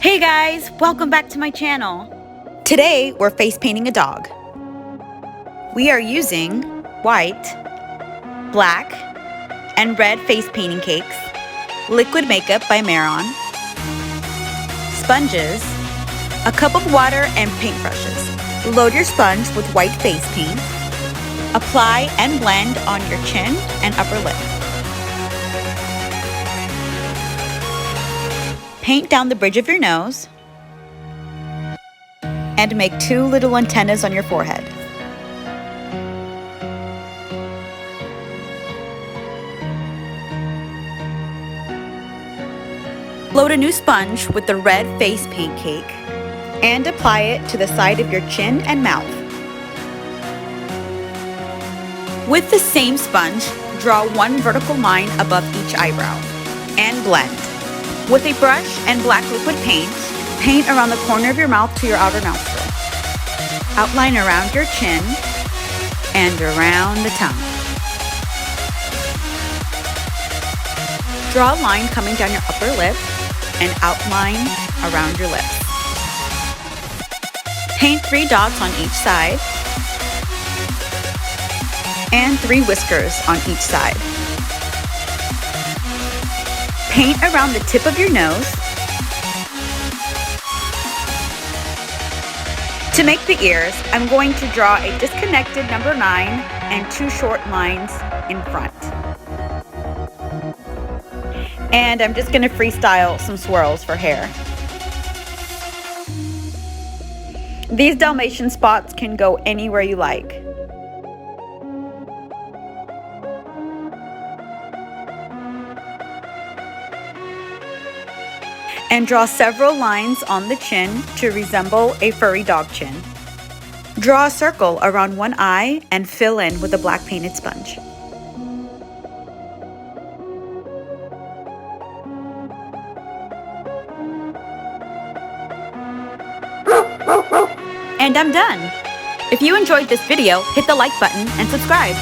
Hey guys, welcome back to my channel. Today we're face painting a dog. We are using white, black, and red face painting cakes, liquid makeup by Maron, sponges, a cup of water, and paintbrushes. Load your sponge with white face paint. Apply and blend on your chin and upper lip. Paint down the bridge of your nose and make 2 little antennas on your forehead. Load a new sponge with the red face paint cake and apply it to the side of your chin and mouth. With the same sponge, draw 1 vertical line above each eyebrow and blend. With a brush and black liquid paint, paint around the corner of your mouth to your outer nostril. Outline around your chin and around the tongue. Draw a line coming down your upper lip and outline around your lips. Paint 3 dots on each side and 3 whiskers on each side. Paint around the tip of your nose. To make the ears, I'm going to draw a disconnected number 9 and 2 short lines in front. And I'm just going to freestyle some swirls for hair. These Dalmatian spots can go anywhere you like. And draw several lines on the chin to resemble a furry dog chin. Draw a circle around one eye and fill in with a black painted sponge. And I'm done. If you enjoyed this video, hit the like button and subscribe.